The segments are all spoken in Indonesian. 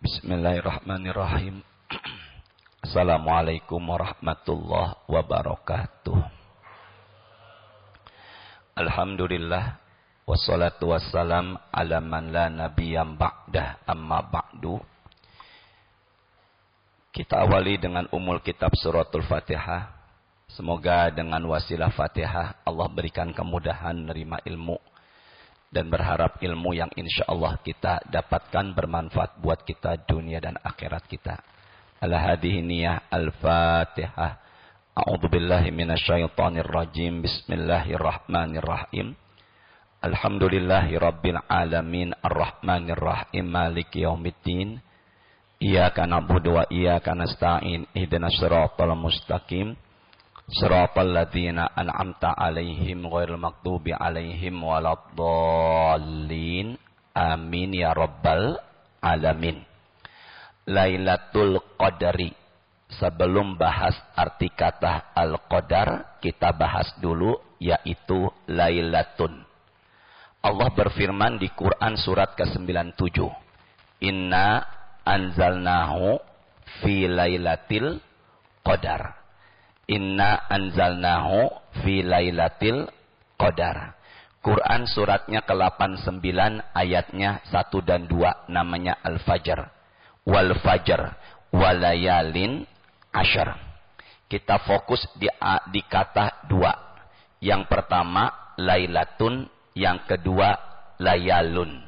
Bismillahirrahmanirrahim. Assalamualaikum warahmatullahi wabarakatuh. Alhamdulillah wassalatu wassalam ala man la nabiyyam ba'dah, amma ba'du. Kita awali dengan umul kitab suratul Fatihah. Semoga dengan wasilah Fatihah Allah berikan kemudahan menerima ilmu dan berharap ilmu yang insya Allah kita dapatkan bermanfaat buat kita dunia dan akhirat kita. Al-hadihi niyah al-Fatihah. A'udzubillahi minasyaitonirrajim. Bismillahirrahmanirrahim. Alhamdulillahi rabbil alamin arrahmanirrahim maliki yaumiddin. Iyyaka na'budu wa iyyaka nasta'in. Ihdinas siratal mustaqim. Shiratal ladzina an'amta 'alaihim ghairil maghdubi 'alaihim waladdallin. Amin ya rabbal alamin. Lailatul Qadri. Sebelum bahas arti kata al-qadar, kita bahas dulu yaitu lailatun. Allah berfirman di Quran surat ke-97. Inna anzalnahu fi lailatil qadar. Inna anzalnahu fi lailatil qadar. Quran suratnya ke-89 ayatnya 1 dan 2 namanya Al-Fajr. Wal Fajr walayalin asyar. Kita fokus di kata dua. Yang pertama lailatun, yang kedua layalun.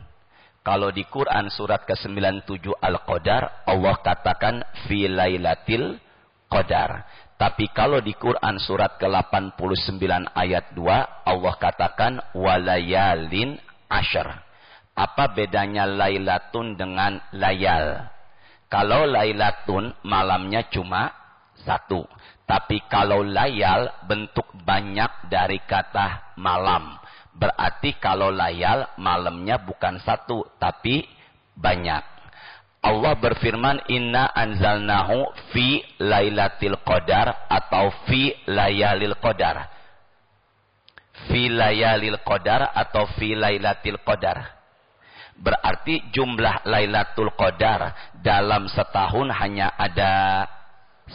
Kalau di Quran surat ke-97 Al-Qadar Allah katakan fi lailatil qadar. Tapi kalau di Quran surat ke-89 ayat 2 Allah katakan walayalin asyar. Apa bedanya lailatun dengan layal? Kalau lailatun malamnya cuma satu. Tapi kalau layal bentuk banyak dari kata malam. Berarti kalau layal malamnya bukan satu tapi banyak. Allah berfirman inna anzalnahu fi lailatil qadar atau fi layalil qadar. Fi layalil qadar atau fi lailatil qadar. Berarti jumlah lailatul qadar dalam setahun hanya ada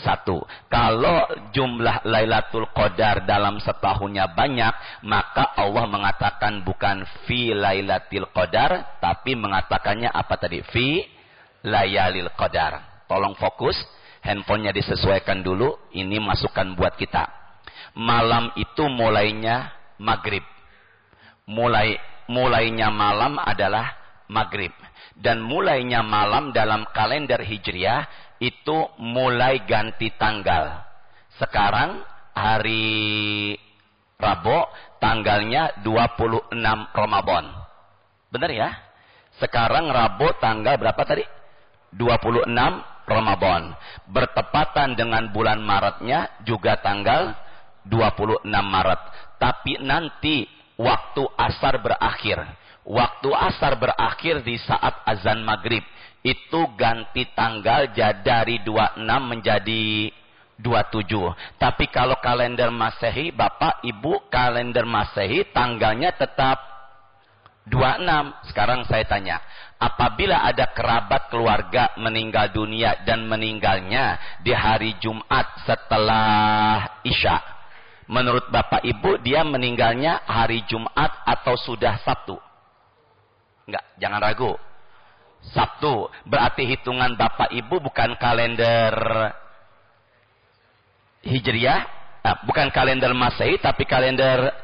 satu. Kalau jumlah lailatul qadar dalam setahunnya banyak, maka Allah mengatakan bukan fi lailatil qadar, tapi mengatakannya apa tadi? Fi layalil qadar. Tolong fokus, handphonenya disesuaikan dulu. Ini masukan buat kita. Malam itu mulainya maghrib. Mulainya malam adalah maghrib. Dan mulainya malam dalam kalender Hijriah itu mulai ganti tanggal. Sekarang hari Rabu tanggalnya 26 Ramadan. Benar ya? Sekarang Rabu tanggal berapa tadi? 26 Ramadan. Bertepatan dengan bulan Maretnya juga tanggal 26 Maret. Tapi nanti waktu asar berakhir. Waktu asar berakhir di saat azan maghrib. Itu ganti tanggal dari 26 menjadi 27. Tapi kalau kalender Masehi, Bapak, Ibu, kalender Masehi tanggalnya tetap 26. Sekarang saya tanya, apabila ada kerabat keluarga meninggal dunia dan meninggalnya di hari Jumat setelah Isya, menurut Bapak Ibu dia meninggalnya hari Jumat atau sudah Sabtu? Enggak, jangan ragu. Sabtu. Berarti hitungan Bapak Ibu bukan kalender Hijriah, bukan kalender Masehi tapi kalender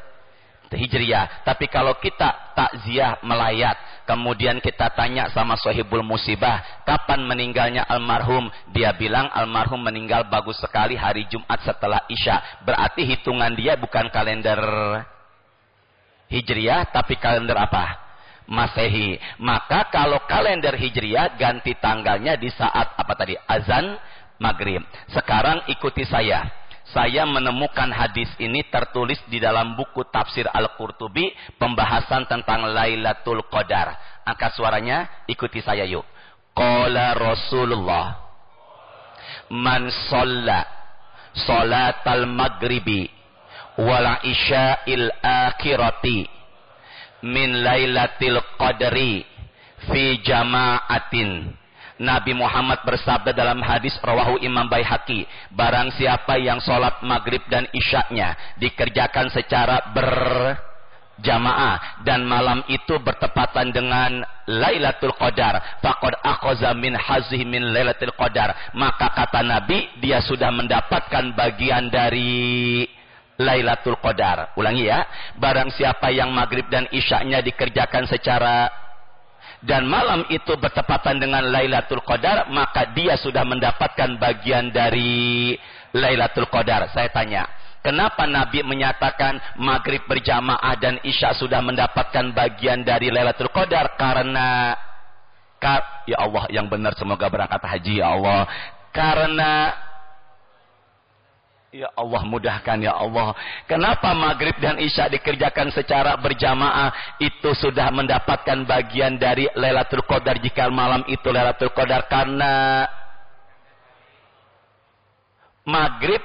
Hijriah. Tapi kalau kita takziah melayat, kemudian kita tanya sama sahibul musibah, kapan meninggalnya almarhum? Dia bilang almarhum meninggal bagus sekali hari Jumat setelah Isya. Berarti hitungan dia bukan kalender Hijriah, tapi kalender apa? Masehi. Maka kalau kalender Hijriah ganti tanggalnya di saat apa tadi? Azan maghrib. Sekarang ikuti saya. Saya menemukan hadis ini tertulis di dalam buku tafsir Al-Qurtubi, pembahasan tentang Lailatul Qadar. Angkat suaranya, ikuti saya yuk. Qala Rasulullah, man shalla salatal maghribi wal isya'il akhirati min lailatil qadri fi jama'atin Nabi Muhammad bersabda dalam hadis rawahu Imam Baihaqi, barang siapa yang sholat maghrib dan isyaknya dikerjakan secara berjamaah dan malam itu bertepatan dengan Lailatul Qadar, faqad akhadha min hazzihi min Lailatul Qadar, maka kata Nabi dia sudah mendapatkan bagian dari Lailatul Qadar. Ulangi ya, barang siapa yang maghrib dan isyaknya dikerjakan secara dan malam itu bertepatan dengan Lailatul Qadar, maka dia sudah mendapatkan bagian dari Lailatul Qadar. Saya tanya, kenapa Nabi menyatakan maghrib berjamaah dan isya sudah mendapatkan bagian dari Lailatul Qadar? Karena ya Allah yang benar, semoga berangkat haji ya Allah. Karena ya Allah mudahkan ya Allah. Kenapa maghrib dan isya dikerjakan secara berjamaah itu sudah mendapatkan bagian dari Lailatul Qadar jika malam itu Lailatul Qadar? Karena maghrib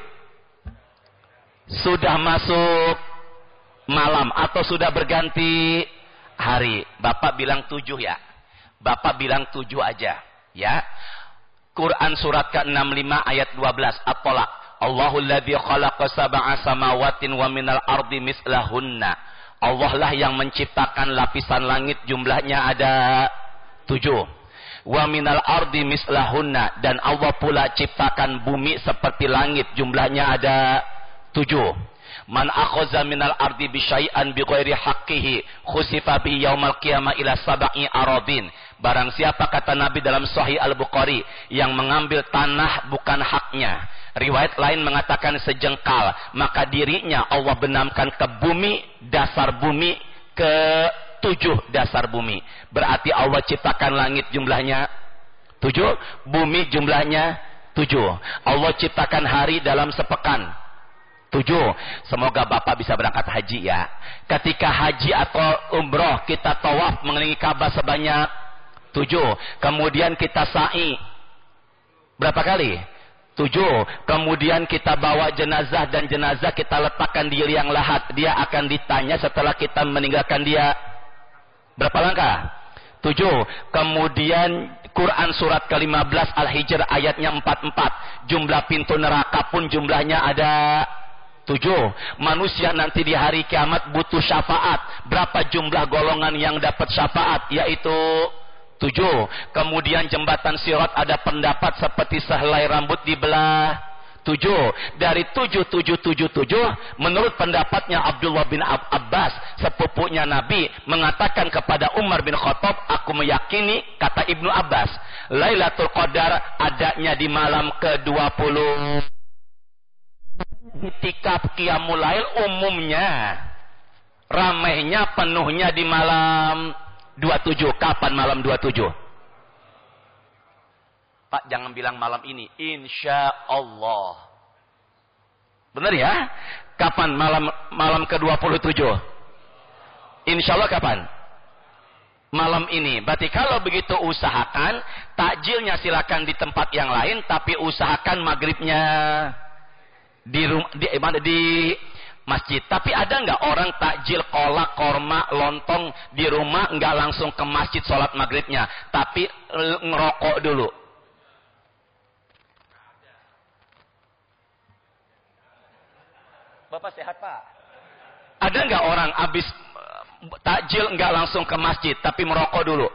sudah masuk malam atau sudah berganti hari. Bapak bilang 7 ya. Bapak bilang 7 aja ya. Quran surat ke-65 ayat 12 At-Tolak. Allahul ladzi khalaqa sab'a samawatin wa minal ardi mislahunna. Allah lah yang menciptakan lapisan langit, jumlahnya ada 7. Wa minal ardi mislahunna, dan Allah pula ciptakan bumi seperti langit, jumlahnya ada 7. Man akhaza minal ardi bisyai'an bighairi haqqihi khusifa bi yaumal qiyamah ila sab'i aradin. Barang siapa, kata Nabi dalam Sahih Al-Bukhari, yang mengambil tanah bukan haknya, riwayat lain mengatakan sejengkal, maka dirinya Allah benamkan ke bumi, dasar bumi, ke 7 dasar bumi. Berarti Allah ciptakan langit jumlahnya 7, bumi jumlahnya 7. Allah ciptakan hari dalam sepekan 7. Semoga Bapak bisa berangkat haji ya. Ketika haji atau umroh kita tawaf mengelilingi Ka'bah sebanyak 7. Kemudian kita sa'i berapa kali? 7. Kemudian kita bawa jenazah dan jenazah kita letakkan di liang lahat. Dia akan ditanya setelah kita meninggalkan dia berapa langkah? 7. Kemudian Quran surat ke-15 Al-Hijr ayatnya 44. Jumlah pintu neraka pun jumlahnya ada 7. Manusia nanti di hari kiamat butuh syafaat. Berapa jumlah golongan yang dapat syafaat? Yaitu 7. Kemudian jembatan Sirat ada pendapat seperti sehelai rambut dibelah 7. Dari 7 menurut pendapatnya Abdullah bin Abbas, sepupunya Nabi, mengatakan kepada Umar bin Khattab, aku meyakini, kata Ibnu Abbas, Lailatul Qadar adanya di malam ke-20. Itikaf Qiyamul Lail umumnya ramainya penuhnya di malam 27. Kapan malam 27? Pak, jangan bilang malam ini. Insya Allah. Benar ya? Kapan malam ke-27? Insya Allah kapan? Malam ini. Berarti kalau begitu usahakan takjilnya silakan di tempat yang lain, tapi usahakan maghribnya di masjid. Tapi ada nggak orang takjil kolak, korma, lontong di rumah, nggak langsung ke masjid sholat maghribnya, tapi ngerokok dulu? Bapak sehat Pak? Ada nggak orang habis takjil nggak langsung ke masjid, tapi merokok dulu?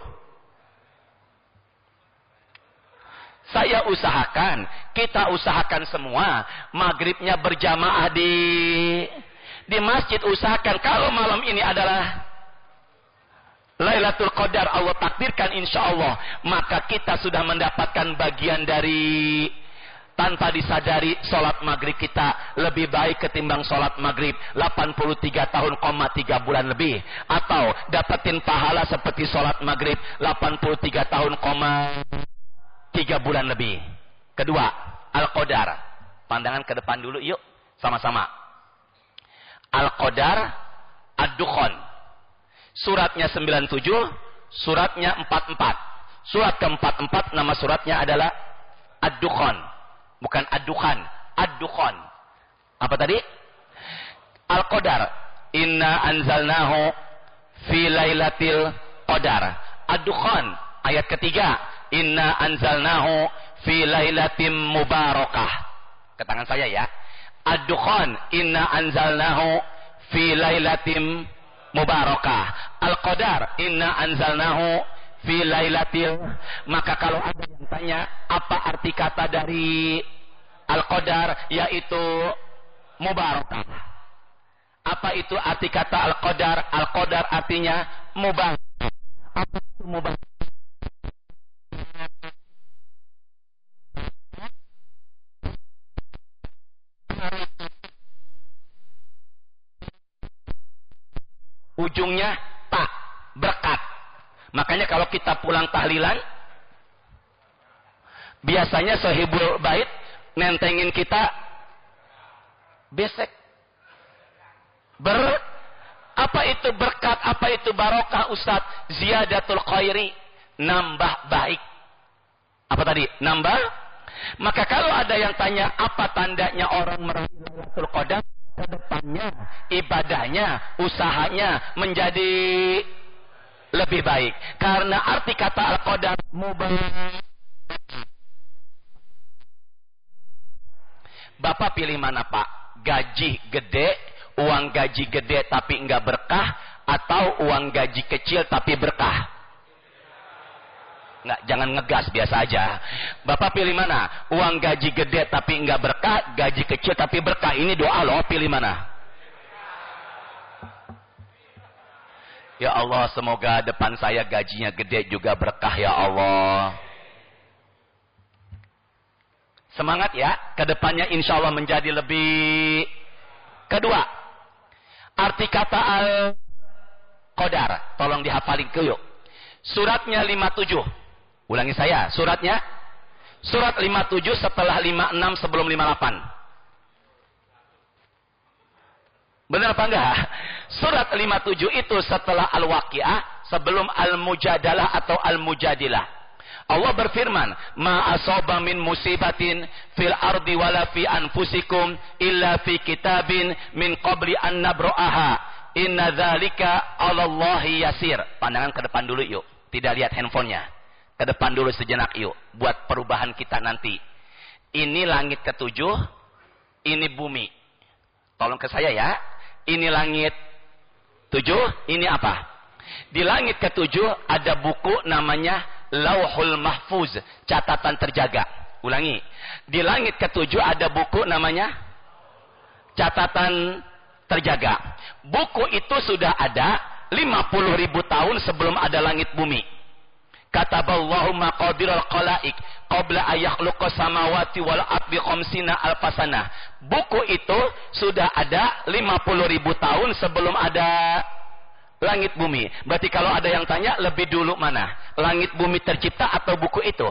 Saya usahakan, kita usahakan semua maghribnya berjamaah di masjid. Usahakan kalau malam ini adalah Lailatul Qadar, Allah takdirkan insya Allah, maka kita sudah mendapatkan bagian dari, tanpa disadari, sholat maghrib kita lebih baik ketimbang sholat maghrib 83 tahun, 3 bulan lebih, atau dapetin pahala seperti sholat maghrib 83 tahun, 3 bulan lebih. Kedua, Al-Qadar. Pandangan ke depan dulu yuk, sama-sama. Al-Qadar, Ad-Dukhan. Suratnya 97, suratnya 44. Surat ke-44 nama suratnya adalah Ad-Dukhan. Bukan Ad-Dukhan, Ad-Dukhan. Apa tadi? Al-Qadar. Inna anzalnahu fi lailatil qadar. Ad-Dukhan. Ayat ketiga. inna anzalnahu fi lailatin mubarakah. Ke tangan saya ya. Ad-Dukhan, inna anzalnahu fi lailatin mubarakah. Al-Qadar, inna anzalnahu fi lailatil. Maka kalau ada yang tanya apa arti kata dari Al-Qadar, yaitu mubarakah. Apa itu arti kata Al-Qadar? Al-Qadar artinya mubarakah. Apa itu mubarakah? Ujungnya tak, berkat. Makanya kalau kita pulang tahlilan, biasanya sahibul bait nentengin kita besek. Apa itu berkat, apa itu barokah Ustadz? Ziyadatul khairi, nambah baik. Apa tadi? Nambah. Maka kalau ada yang tanya apa tandanya orang meraih Lailatul Qadar, kedepannya ibadahnya, usahanya menjadi lebih baik. Karena arti kata Al-Qadar mubarak. Bapak pilih mana Pak? Gaji gede, uang gaji gede tapi enggak berkah, atau uang gaji kecil tapi berkah? Enggak, jangan ngegas, biasa aja. Bapak pilih mana? Uang gaji gede tapi enggak berkah, gaji kecil tapi berkah. Ini doa loh, pilih mana? Ya Allah, semoga depan saya gajinya gede juga berkah ya Allah. Semangat ya, kedepannya insya Allah menjadi lebih. Kedua, arti kata Al-Qadar, tolong dihafalin ke yuk. Suratnya 57. Ulangi saya, suratnya. Surat 57 setelah 56 sebelum 58. Benar apa enggak? Surat 57 itu setelah Al-Waqi'ah, sebelum Al-Mujadalah atau Al-Mujadilah. Allah berfirman, ma asaba min musibatin fil ardi wala fi anfusikum illa fi kitabin min qabli an nabra'aha inna dzalika 'alallahi yasir. Pandangan ke depan dulu yuk, tidak lihat handphonenya. Ke depan dulu sejenak yuk, buat perubahan kita nanti. Ini langit ketujuh, ini bumi. Tolong ke saya ya. Ini langit tujuh, ini apa? Di langit ketujuh ada buku namanya Lauhul Mahfuz, catatan terjaga. Ulangi. Di langit ketujuh ada buku namanya catatan terjaga. Buku itu sudah ada 50.000 tahun sebelum ada langit bumi. Kataballahu maqadiral khalaiq qabla ayakhluqas samawati wal ardi khamsina alfasana. Buku itu sudah ada 50.000 tahun sebelum ada langit bumi. Berarti kalau ada yang tanya lebih dulu mana? Langit bumi tercipta atau buku itu?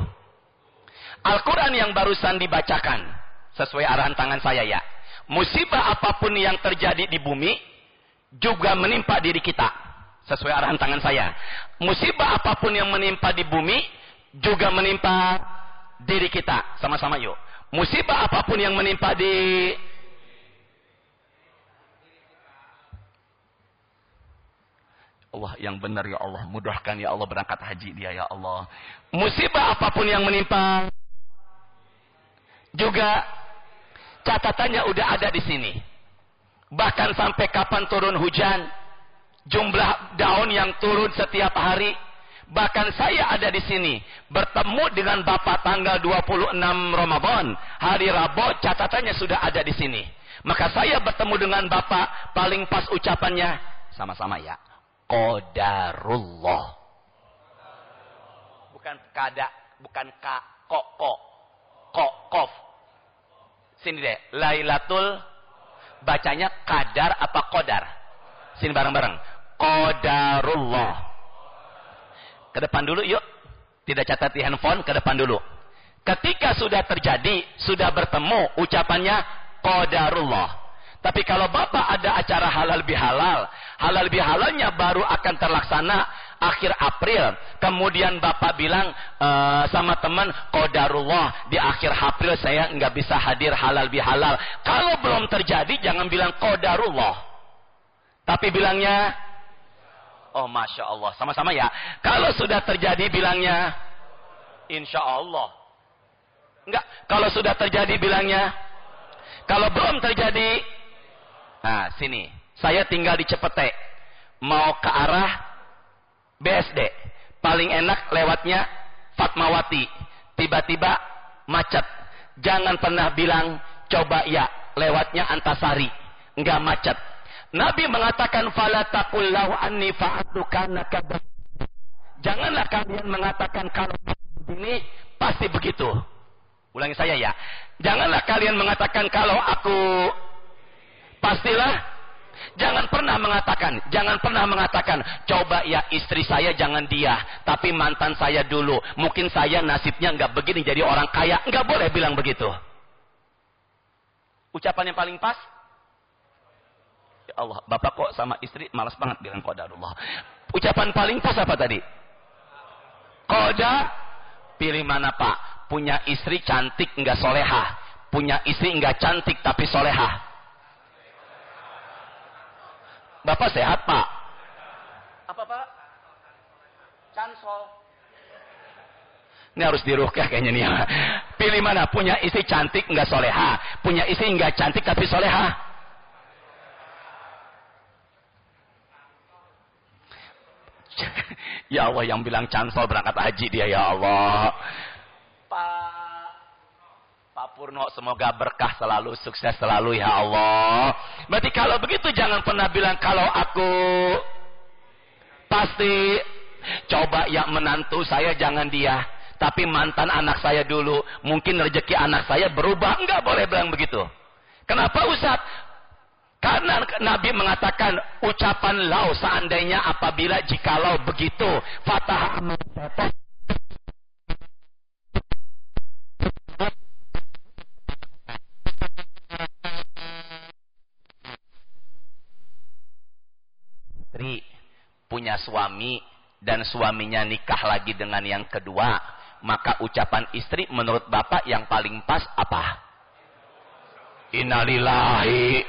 Al-Quran yang barusan dibacakan, sesuai arahan tangan saya ya. Musibah apapun yang terjadi di bumi juga menimpa diri kita. Sesuai arahan tangan saya. Musibah apapun yang menimpa di bumi juga menimpa diri kita. Sama-sama yuk. Musibah apapun yang menimpa di Allah yang benar ya Allah, mudahkan ya Allah berangkat haji dia ya Allah. Musibah apapun yang menimpa juga catatannya udah ada di sini. Bahkan sampai kapan turun hujan, jumlah daun yang turun setiap hari. Bahkan saya ada di sini bertemu dengan Bapak tanggal 26 Ramadan, hari Rabu, catatannya sudah ada di sini. Maka saya bertemu dengan Bapak, paling pas ucapannya sama-sama ya. Qadarullah. Bukan kada, bukan ka, kof. Sini deh, Lailatul, bacanya kadar apa qadar? Sini bareng-bareng. Qadarullah. Ke depan dulu yuk. Tidak catat di handphone, ke depan dulu. Ketika sudah terjadi, sudah bertemu, ucapannya qadarullah. Tapi kalau Bapak ada acara halal bihalal, halal bihalalnya baru akan terlaksana akhir April. Kemudian Bapak bilang sama teman, qadarullah, di akhir April saya nggak bisa hadir halal bihalal. Kalau belum terjadi, jangan bilang qadarullah. Tapi bilangnya, oh Masya Allah, sama-sama ya. Kalau sudah terjadi, bilangnya, insya Allah. Enggak, kalau sudah terjadi bilangnya. Kalau belum terjadi, nah sini, saya tinggal di Cepete, mau ke arah BSD, paling enak lewatnya Fatmawati, tiba-tiba macet. Jangan pernah bilang coba ya lewatnya Antasari, enggak macet. Nabi mengatakan fala taqul lahu anni fa'atu kana kadza. Janganlah kalian mengatakan kalau begini pasti begitu. Ulangi saya ya. Janganlah kalian mengatakan kalau aku pastilah. Jangan pernah mengatakan, coba ya istri saya jangan dia, tapi mantan saya dulu. Mungkin saya nasibnya nggak begini jadi orang kaya. Nggak boleh bilang begitu. Ucapan yang paling pas. Ya Allah, bapak kok sama istri malas banget bilang qadarullah. Ucapan paling pas apa tadi? Qada. Pilih mana pak? Punya istri cantik nggak solehah, punya istri nggak cantik tapi solehah. Bapak sehat pak? Apa pak? Cansol. Ini harus diruqyah kayaknya nih. Pilih mana? Punya istri cantik nggak soleha, punya istri nggak cantik tapi soleha. Ya Allah, yang bilang cansol berangkat haji dia ya Allah. Pak Purno, semoga berkah selalu, sukses selalu ya Allah. Berarti kalau begitu jangan pernah bilang kalau aku pasti. Coba ya menantu saya jangan dia, tapi mantan anak saya dulu. Mungkin rezeki anak saya berubah. Enggak boleh bilang begitu. Kenapa Ustaz? Karena Nabi mengatakan ucapan lau seandainya apabila jikalau begitu fatah amal setan. Istri punya suami dan suaminya nikah lagi dengan yang kedua, maka ucapan istri menurut bapak yang paling pas apa? Innalillahi.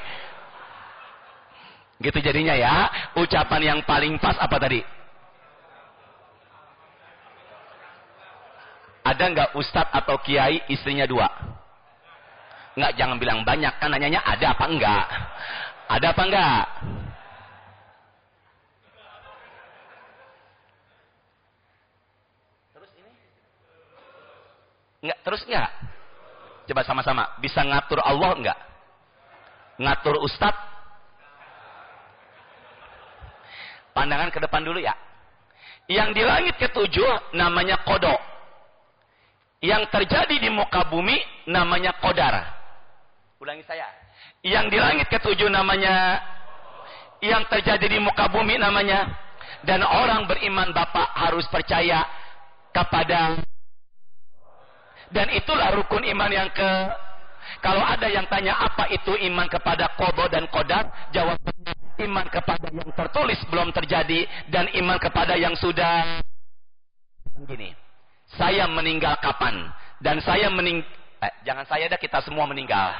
Gitu jadinya ya. Ucapan yang paling pas apa tadi? Ada nggak ustadz atau kiai istrinya dua? Nggak, jangan bilang banyak, kan nanyanya ada apa enggak? Ada apa enggak? Enggak, terus enggak? Coba sama-sama. Bisa ngatur Allah enggak? Ngatur ustadz? Pandangan ke depan dulu ya. Yang di langit ketujuh namanya kodok. Yang terjadi di muka bumi namanya qadar. Ulangi saya. Yang di langit ketujuh namanya, yang terjadi di muka bumi namanya. Dan orang beriman bapak harus percaya kepada. Dan itulah rukun iman yang kalau ada yang tanya apa itu iman kepada qada dan qadar, jawabannya iman kepada yang tertulis belum terjadi dan iman kepada yang sudah. Gini, saya meninggal kapan? Dan saya jangan saya dah, kita semua meninggal.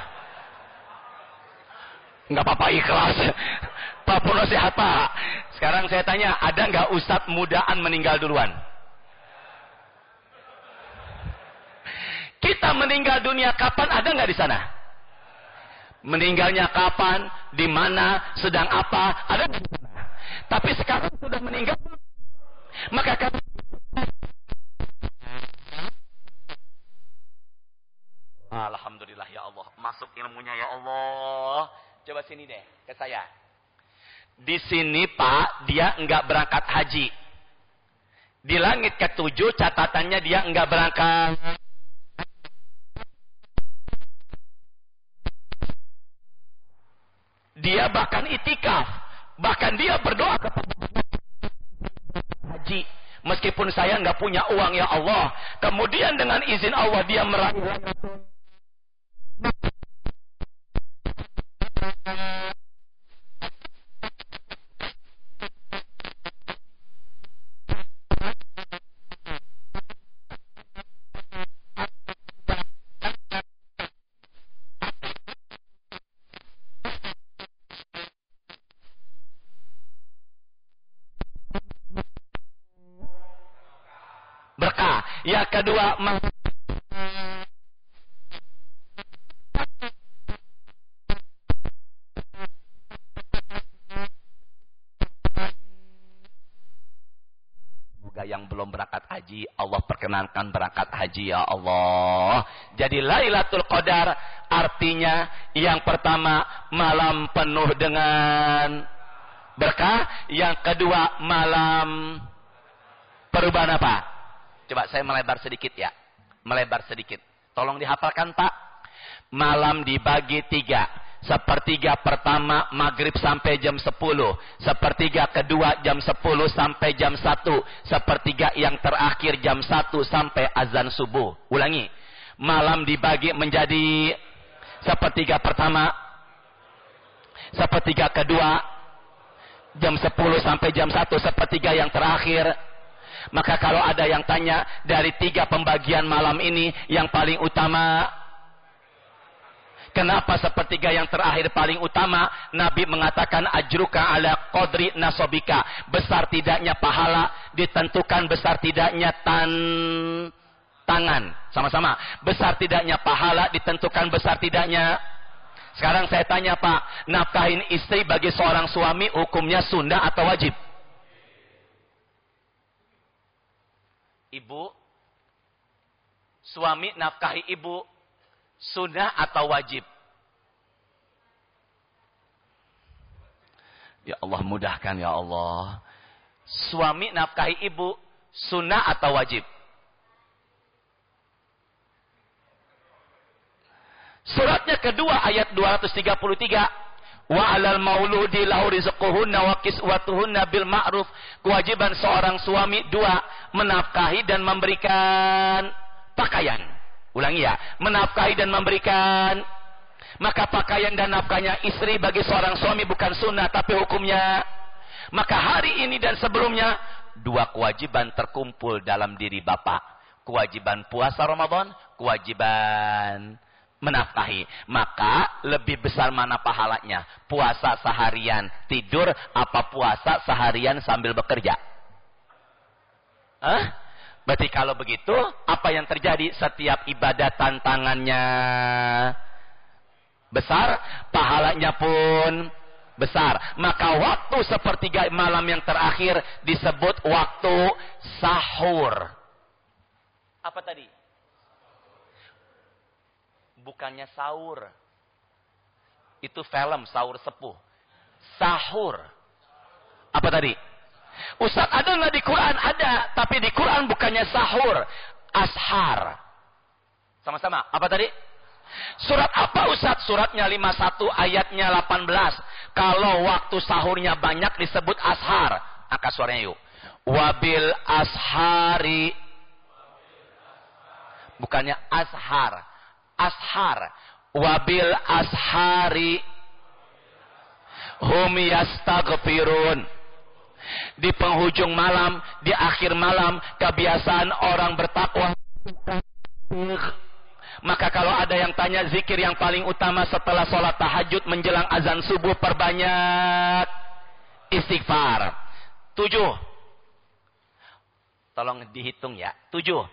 Enggak apa-apa, ikhlas. Pak Purno sehat Pak. Sekarang saya tanya, ada nggak ustadz mudaan meninggal duluan? Kita meninggal dunia kapan, ada nggak di sana? Meninggalnya kapan, di mana, sedang apa, ada nggak di sana? Tapi sekarang sudah meninggal, maka kami alhamdulillah ya Allah, masuk ilmunya ya Allah. Coba sini deh ke saya. Di sini Pak, dia enggak berangkat haji. Di langit ketujuh catatannya dia enggak berangkat. Dia bahkan itikaf, bahkan dia berdoa kepada haji. Meskipun saya nggak punya uang ya Allah, kemudian dengan izin Allah dia meraih berkah. Yang kedua, yang belum berangkat haji, Allah perkenankan berangkat haji ya Allah. Jadi Lailatul Qadar artinya yang pertama malam penuh dengan berkah, yang kedua malam perubahan apa? Coba saya melebar sedikit ya. Melebar sedikit. Tolong dihafalkan Pak. Malam dibagi 3. Sepertiga pertama maghrib sampai jam 10. Sepertiga kedua jam 10 sampai jam 1. Sepertiga yang terakhir jam 1 sampai azan subuh. Ulangi. Malam dibagi menjadi sepertiga pertama, sepertiga kedua jam 10 sampai jam 1. Sepertiga yang terakhir. Maka kalau ada yang tanya, dari 3 pembagian malam ini yang paling utama, kenapa sepertiga yang terakhir paling utama? Nabi mengatakan ajruka ala qadri nasobika. Besar tidaknya pahala ditentukan besar tidaknya tangan. Sama-sama. Besar tidaknya pahala ditentukan besar tidaknya. Sekarang saya tanya Pak, nafkahin istri bagi seorang suami hukumnya sunnah atau wajib? Ibu, suami nafkahi ibu sunnah atau wajib? Ya Allah mudahkan ya Allah. Suami nafkahi ibu sunnah atau wajib? Suratnya kedua ayat 233. Wa 'alal mauludi lahu rizquhunna wa kiswatuhunna bil ma'ruf. Kewajiban seorang suami 2, menafkahi dan memberikan pakaian. Ulangi ya, menafkahi dan memberikan. Maka pakaian dan nafkahnya istri bagi seorang suami bukan sunnah tapi hukumnya. Maka hari ini dan sebelumnya 2 kewajiban terkumpul dalam diri bapak. Kewajiban puasa Ramadan, kewajiban menafkahi. Maka lebih besar mana pahalanya? Puasa seharian tidur apa puasa seharian sambil bekerja? Berarti kalau begitu, apa yang terjadi? Setiap ibadah tantangannya besar, pahalanya pun besar. Maka waktu sepertiga malam yang terakhir disebut waktu sahur. Apa tadi? Bukannya sahur. Itu film Sahur Sepuh. Sahur. Apa tadi? Ustaz, ada nggak di Quran? Ada. Tapi di Quran bukannya sahur. Ashar. Sama-sama. Apa tadi? Surat apa Ustaz? Suratnya 51 ayatnya 18. Kalau waktu sahurnya banyak disebut ashar. Angkat suaranya yuk. Wabil ashari. Bukannya ashar. Ashar. Wabil ashari hum yastaghfirun. Di penghujung malam, di akhir malam, kebiasaan orang bertakwa. Maka kalau ada yang tanya zikir yang paling utama setelah sholat tahajud menjelang azan subuh, perbanyak istighfar. 7. Tolong dihitung ya. 7.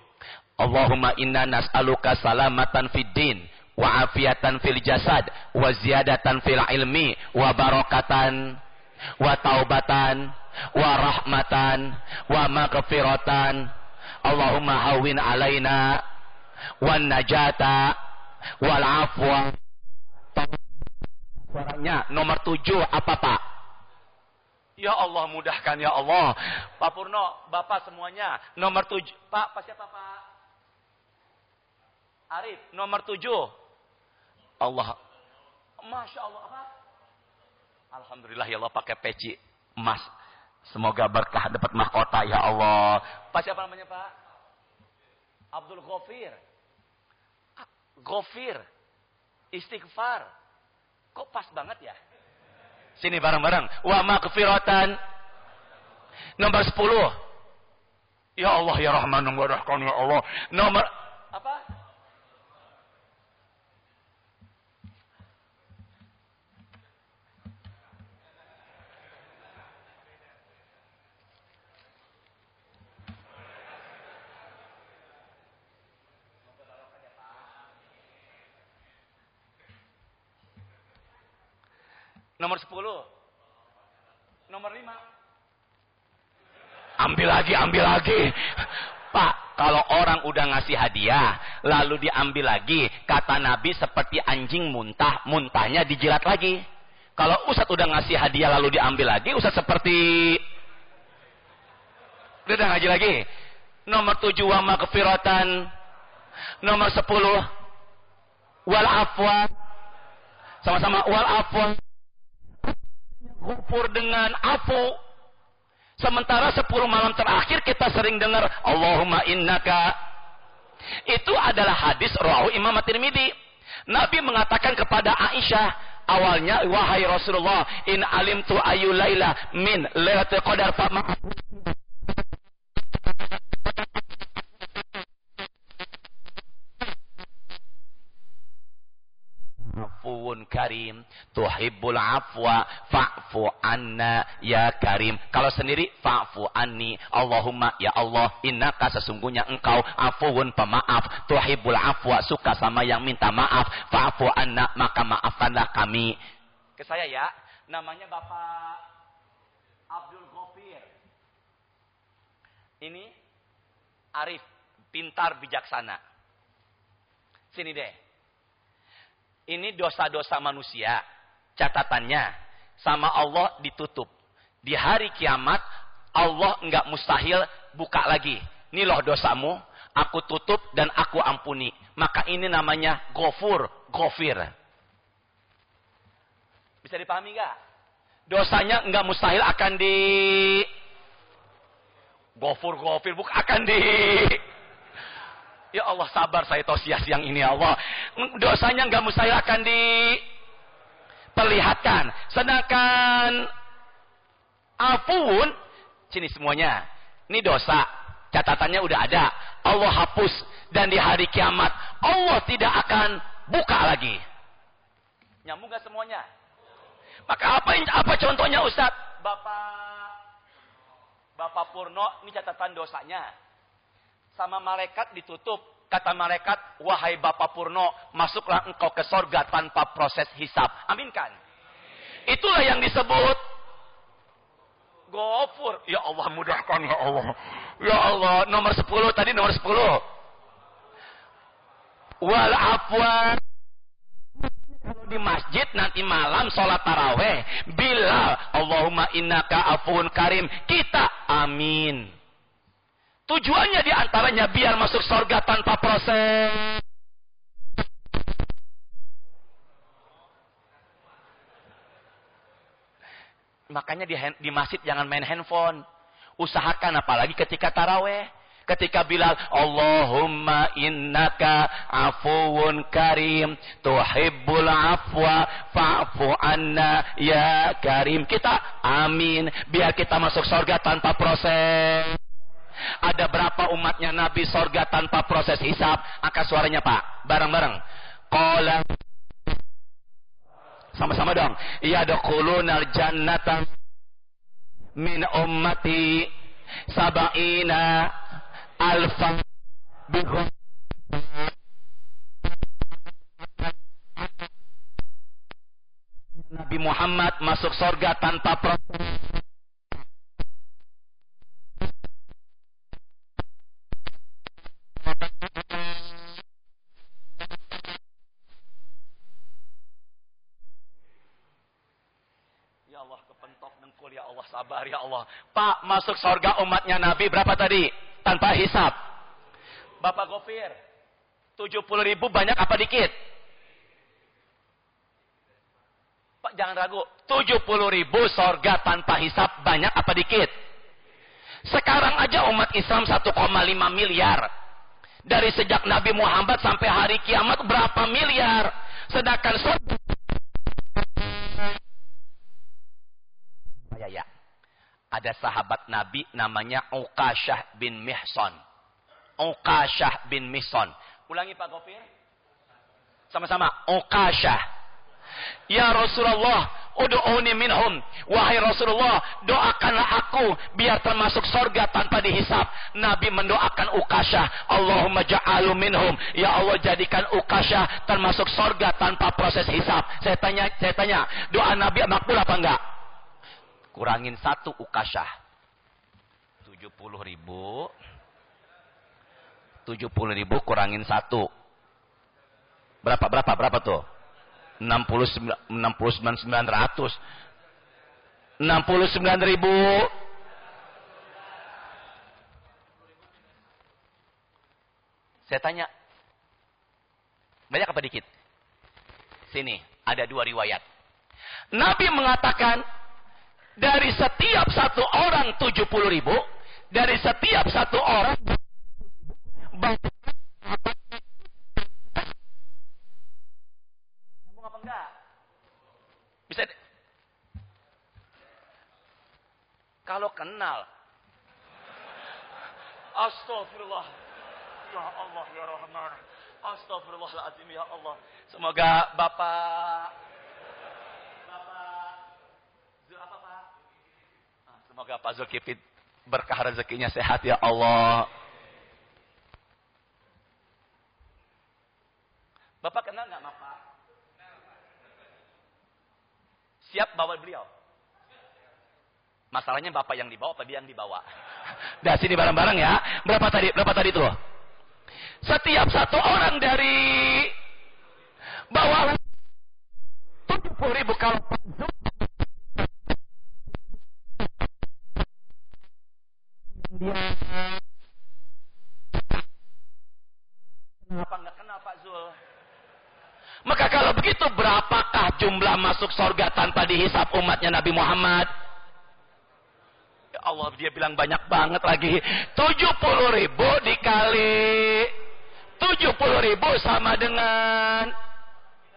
Allahumma inna nas'aluka salamatan fid din wa afiatan fil jasad wa ziyadatan fil ilmi wa barakatan wa taubatan wa rahmatan wa maghfiratan. Allahumma hawwin alaina wan najata wal afwa. Suaranya nomor 7 apa Pak? Ya Allah mudahkan ya Allah. Pak Purno, Bapak semuanya. Nomor 7. Pak siapa Pak? Arif, nomor 7. Allah. Masya Allah. Apa? Alhamdulillah ya Allah pakai peci emas. Semoga berkah dapat mahkota ya Allah. Pak siapa namanya Pak? Abdul Ghafir. Ghafir. Istighfar. Kok pas banget ya? Sini bareng-bareng. Wa maghfiratan. Nomor 10. Ya Allah ya Rahman wa Rahim ya Allah. Nomor apa? Nomor 10. Nomor 5. Ambil lagi. Pak, kalau orang udah ngasih hadiah, lalu diambil lagi, kata Nabi seperti anjing muntah, muntahnya dijilat lagi. Kalau Ustadz udah ngasih hadiah lalu diambil lagi, Ustadz seperti... Udah ngaji lagi. Nomor 7, wa maghfiratan. Nomor 10, wal afwa. Sama-sama, wal afwa. Ghafur dengan afu. Sementara 10 malam terakhir kita sering dengar Allahumma innaka. Itu adalah hadis rawahu Imam At-Tirmidzi. Nabi mengatakan kepada Aisyah awalnya, wahai Rasulullah, in alimtu ayu laila min lailatul qadar fa afuun karim tuhibbul afwa fa'fu anna ya karim. Kalau sendiri fa'fu anni, Allahumma ya Allah, innaka sesungguhnya engkau afuun pemaaf, tuhibbul afwa suka sama yang minta maaf, fa'fu anna maka maafkanlah kami. Ke saya ya, namanya Bapak Abdul Ghafir. Ini arif, pintar, bijaksana. Sini deh. Ini dosa-dosa manusia, catatannya sama Allah ditutup. Di hari kiamat Allah enggak mustahil buka lagi. Ini loh dosamu, aku tutup dan aku ampuni. Maka ini namanya Ghafur, Ghafir. Bisa dipahami enggak? Dosanya enggak mustahil akan di Ghafur, Ghafir, bukan akan di... Ya Allah, sabar saya tausiah siang ini ya Allah. Dosanya enggak mustahil akan diperlihatkan. Sedangkan afuun, sini semuanya. Ini dosa, catatannya udah ada. Allah hapus dan di hari kiamat Allah tidak akan buka lagi. Nyambung enggak semuanya? Maka apa contohnya Ustadz? Bapak Purno, ini catatan dosanya. Sama malaikat ditutup. Kata malaikat, wahai Bapak Purno, masuklah engkau ke sorga tanpa proses hisab. Aminkan. Itulah yang disebut Ghafur. Ya Allah, mudahkan ya Allah. Ya Allah, nomor 10 tadi, nomor 10. Wal afwan. Kalau di masjid nanti malam sholat taraweh, Bilal, Allahumma innaka afuun karim, kita amin. Tujuannya diantaranya biar masuk surga tanpa proses. Makanya di masjid jangan main handphone. Usahakan apalagi ketika taraweh. Ketika Bilal, Allahumma innaka afuun karim, tuhibbul afwa fa'fu anna ya karim. Kita amin. Biar kita masuk surga tanpa proses. Ada berapa umatnya Nabi sorga tanpa proses hisab? Angkat suaranya Pak, bareng-bareng. Qala, sama-sama dong. Yadkhulunal jannata min ummati sab'ina alfan bihum. Nabi Muhammad masuk sorga tanpa proses. Ya Allah, kepentok dengkul ya Allah, sabar ya Allah. Pak, masuk surga umatnya Nabi berapa tadi? Tanpa hisab. Bapak Ghafir, 70.000 banyak apa dikit? Pak, jangan ragu. 70.000 surga tanpa hisab banyak apa dikit? Sekarang aja umat Islam 1,5 miliar. Dari sejak Nabi Muhammad sampai hari kiamat berapa miliar? Sedangkan surga. Ya. Ada sahabat Nabi namanya Uqashah bin Mihsan. Uqashah bin Mihsan. Ulangi Pak Ghafir. Sama-sama. Uqashah. Ya Rasulullah, Ud'uni minhum. Wahai Rasulullah, doakanlah aku biar termasuk surga tanpa dihisap. Nabi mendoakan Uqasyah, Allahumma ja'alu minhum. Ya Allah, jadikan Uqasyah termasuk surga tanpa proses hisap. Saya tanya, doa Nabi makbul apa enggak? Kurangin 1 Uqasyah. 70.000 kurangin 1. Berapa tuh? 69.900. 69.000. Saya tanya, banyak apa dikit? Sini, ada 2 riwayat. Nabi mengatakan, dari setiap 1 orang 70.000, dari setiap 1 orang nyambung apa enggak? Bisa kalau kenal. Astagfirullah. Ya Allah ya Rahman. Astagfirullahaladzim ya Allah. Semoga Bapak apa Pak? Semoga Pak Zulkifli berkah rezekinya, sehat ya Allah. Bapak kenal nggak sama Pak? Siap bawa beliau? Masalahnya Bapak yang dibawa apa dia yang dibawa? Dah sini bareng-bareng ya. Berapa tadi tuh? Setiap 1 orang dari bawah 70.000 kalau dia kenapa nggak kenal Pak Zul? Maka kalau begitu berapakah jumlah masuk surga tanpa dihisap umatnya Nabi Muhammad? Ya Allah, dia bilang banyak banget lagi. 70.000 dikali 70.000 sama dengan,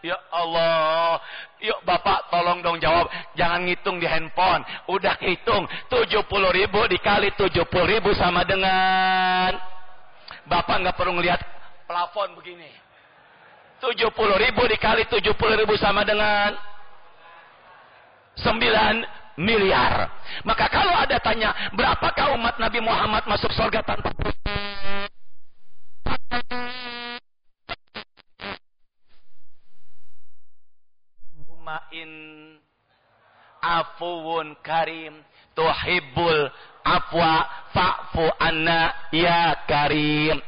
ya Allah. Yuk Bapak tolong dong jawab. Jangan ngitung di handphone. Udah hitung. 70.000 dikali 70.000 sama dengan, Bapak nggak perlu ngelihat plafon begini. 70.000 dikali 70.000 sama dengan 9 miliar. Maka kalau ada tanya, berapakah umat Nabi Muhammad masuk surga tanpa in afuwun karim tuhibbul afwa fa'fu anna ya karim.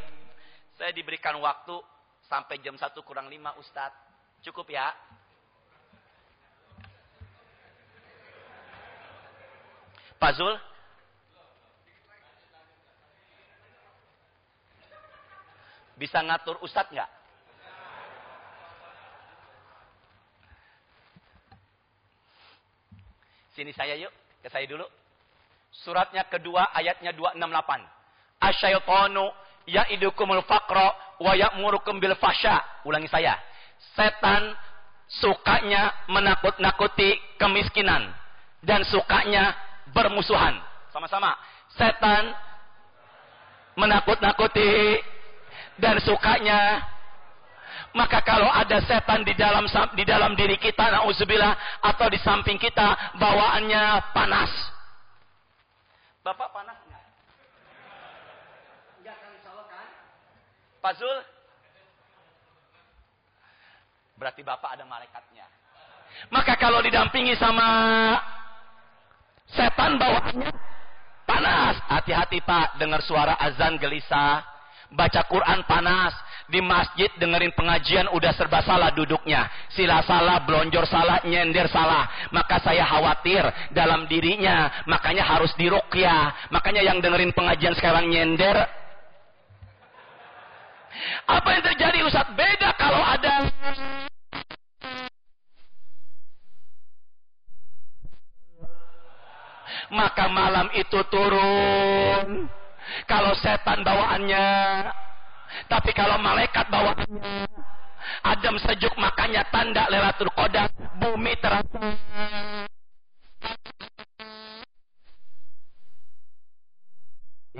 Saya diberikan waktu sampai jam 1 kurang 5 Ustadz. Cukup ya? Pak Zul? Bisa ngatur Ustadz nggak? Sini saya yuk, ke saya dulu. Suratnya kedua, ayatnya 268. Asyaitonu ya'idukumul faqra wa ya'murukum bil fasya. Ulangi saya. Setan sukanya menakut-nakuti kemiskinan dan sukanya bermusuhan. Sama-sama. Setan menakut-nakuti dan sukanya. Maka kalau ada setan di dalam diri kita, na'udzubillah, atau di samping kita, bawaannya panas. Bapak panas nggak? Enggak kan, insya Allah kan? Pak Zul? Berarti Bapak ada malaikatnya. Maka kalau didampingi sama setan, bawaannya panas. Hati-hati Pak, dengar suara azan gelisah. Baca Quran panas. Di masjid dengerin pengajian udah serba salah duduknya. Sila salah, blonjor salah, nyender salah. Maka saya khawatir dalam dirinya. Makanya harus diruqyah. Makanya yang dengerin pengajian sekarang nyender. Apa yang terjadi Ustaz? Beda kalau ada maka malam itu turun. Kalau setan bawaannya, tapi kalau malaikat bawaannya adem sejuk, makanya tanda Lailatul Qadar bumi terasa.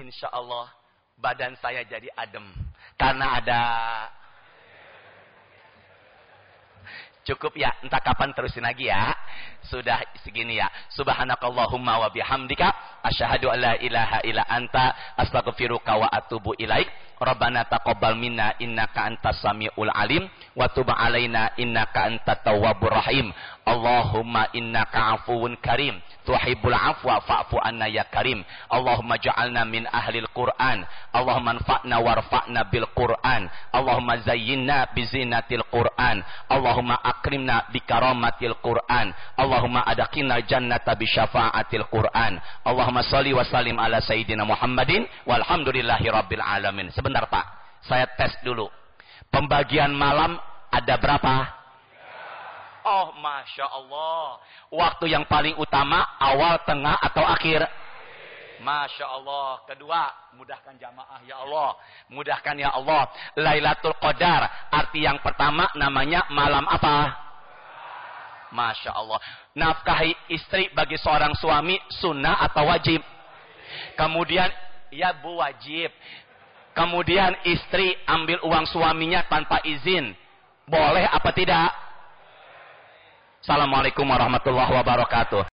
Insya Allah badan saya jadi adem karena ada. Cukup ya, entah kapan terusin lagi ya. Sudah segini ya. Subhanakallahumma wa bihamdika asyhadu an la ilaha illa anta astaghfiruka wa atubu ilaik. Rabbana taqabbal minna innaka antas samiul alim wa tub alaina innaka antat tawwabur rahim. Allahumma innaka afuwun karim tuhibbul afwa fa'fu anna ya karim. Allahumma ja'alna min ahlil Qur'an. Allahumma anfa'na warfa'na bil Qur'an. Allahumma zayyinna bizinatil Qur'an. Allahumma akrimna bikaramatil Qur'an. Allahumma adkhilna jannata bi syafa'atil Qur'an. Allahumma shalli wa sallim ala sayyidina Muhammadin walhamdulillahi rabbil alamin. Sebentar Pak, saya tes dulu. Pembagian malam ada berapa? Oh, Masya Allah. Waktu yang paling utama, awal, tengah, atau akhir? Masya Allah. Kedua, mudahkan jamaah ya Allah. Mudahkan ya Allah. Lailatul Qadar. Arti yang pertama namanya malam apa? Masya Allah. Nafkahi istri bagi seorang suami sunnah atau wajib? Kemudian, ya Bu, wajib. Kemudian istri ambil uang suaminya tanpa izin. Boleh apa tidak? Assalamualaikum warahmatullahi wabarakatuh.